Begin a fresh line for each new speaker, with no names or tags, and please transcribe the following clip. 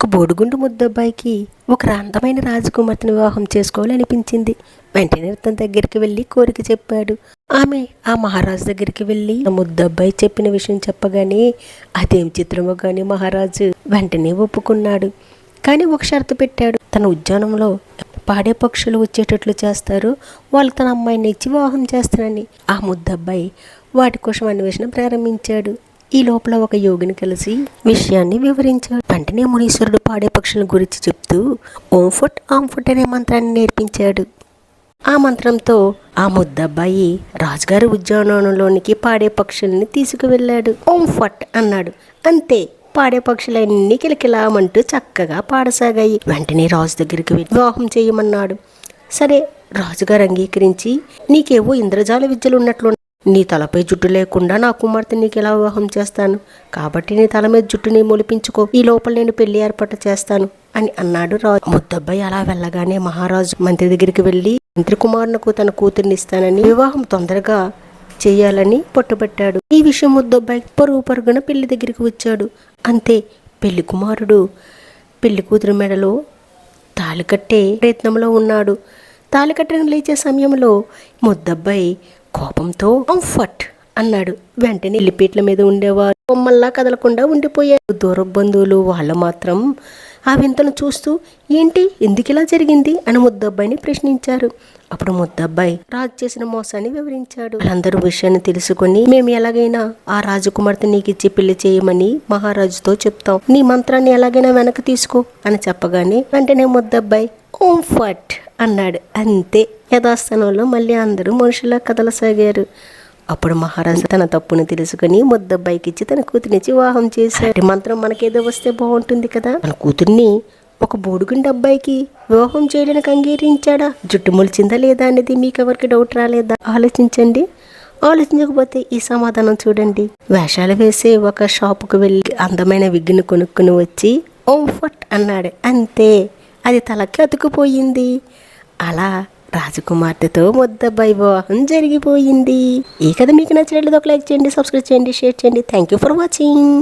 ఒక బోడిగుండు ముద్దబ్బాయికి ఒక అందమైన రాజకుమార్తెను వివాహం చేసుకోవాలనిపించింది. వెంటనే తన దగ్గరికి వెళ్ళి కోరిక చెప్పాడు. ఆమె ఆ మహారాజు దగ్గరికి వెళ్ళి ముద్దబ్బాయి చెప్పిన విషయం చెప్పగానే అదేం చిత్రమో గాని మహారాజు వెంటనే ఒప్పుకున్నాడు. కానీ ఒక షరతు పెట్టాడు. తన ఉద్యానంలో పాడే పక్షులు వచ్చేటట్లు చేస్తారు, వాళ్ళు తన అమ్మాయిని ఇచ్చి వివాహం చేస్తానని. ఆ ముద్దబ్బాయి వాటి కోసం అన్వేషణ ప్రారంభించాడు. ఈ లోపల ఒక యోగిని కలిసి విషయాన్ని వివరించాడు. వెంటనే మునీశ్వరుడు పాడే పక్షుల గురించి చెప్తూ ఓం ఫుట్ ఆం ఫుట్ అనే మంత్రాన్ని నేర్పించాడు. ఆ మంత్రంతో ఆ ముద్దబ్బాయి రాజుగారి ఉద్యానవనంలోనికి పాడే పక్షుల్ని తీసుకువెళ్ళాడు. ఓం ఫట్ అన్నాడు. అంతే, పాడే పక్షులన్నీ కిలకిలామంటూ చక్కగా పాడసాగాయి. వెంటనే రాజు దగ్గరికి వెళ్ళి వివాహం చేయమన్నాడు. సరే, రాజుగారు అంగీకరించి నీకేవో ఇంద్రజాల విద్యలు ఉన్నట్లు, నీ తలపై జుట్టు లేకుండా నా కుమార్తె నీకు ఎలా వివాహం చేస్తాను, కాబట్టి నీ తల మీద జుట్టుని మొలిపించుకో, ఈ లోపల నేను పెళ్లి ఏర్పాటు చేస్తాను అని అన్నాడు రాజు. ముద్దబ్బాయి అలా వెళ్ళగానే మహారాజు మంత్రి దగ్గరికి వెళ్ళి మంత్రి కుమారునకు తన కూతుర్ని ఇస్తానని, వివాహం తొందరగా చెయ్యాలని పట్టుబట్టాడు. ఈ విషయం ముద్దబ్బాయి పరుగున పెళ్లి దగ్గరికి వచ్చాడు. అంతే, పెళ్లి కుమారుడు పెళ్లి కూతురు మెడలో తాళి కట్టే ప్రయత్నంలో ఉన్నాడు. తాళి కట్టడం లేచే సమయంలో ముద్దబ్బాయి కోపంతో ఫట్ అన్నాడు. వెంటనే ఇల్లిపీట్ల మీద ఉండేవారు బొమ్మల్లా కదలకుండా ఉండిపోయారు. దూర బంధువులు వాళ్ళు మాత్రం ఆ వింతను చూస్తూ ఏంటి, ఎందుకు ఇలా జరిగింది అని ముద్దబ్బాయిని ప్రశ్నించారు. అప్పుడు ముద్దబ్బాయి రాజు చేసిన మోసాన్ని వివరించాడు. వాళ్ళందరూ విషయాన్ని తెలుసుకుని మేము ఎలాగైనా ఆ రాజకుమార్తె నీకు ఇచ్చి పెళ్లి చేయమని మహారాజుతో చెప్తాం, నీ మంత్రాన్ని ఎలాగైనా వెనక్కి తీసుకో అని చెప్పగానే వెంటనే ముద్దబ్బాయి ఓం ఫట్ అన్నాడు. అంతే, యథాస్థానంలో మళ్ళీ అందరూ మనుషులా కదలసాగారు. అప్పుడు మహారాజు తన తప్పును తెలుసుకుని ముద్దబ్బాయికి ఇచ్చి తన కూతురినిచ్చి వివాహం చేశాడు. మంత్రం మనకేదో వస్తే బాగుంటుంది కదా. తన కూతుర్ని ఒక బోడిగుండు అబ్బాయికి వివాహం చేయడానికి అంగీకరించాడా, జుట్టు మొలిచిందా లేదా అనేది మీకెవరికి డౌట్ రాలేదా? ఆలోచించండి. ఆలోచించకపోతే ఈ సమాధానం చూడండి. వేషాలు వేసే ఒక షాపుకు వెళ్ళి అందమైన విగ్గును కొనుక్కుని వచ్చి ఓం ఫట్ అన్నాడు. అంతే, అది తలకి అతుకుపోయింది. అలా రాజకుమార్తెతో ముద్దబ్బాయి వివాహం జరిగిపోయింది. ఈ కథ మీకు నచ్చినట్లయితే ఒక లైక్ చేయండి, సబ్స్క్రైబ్ చేయండి, షేర్ చేయండి. Thank you for watching.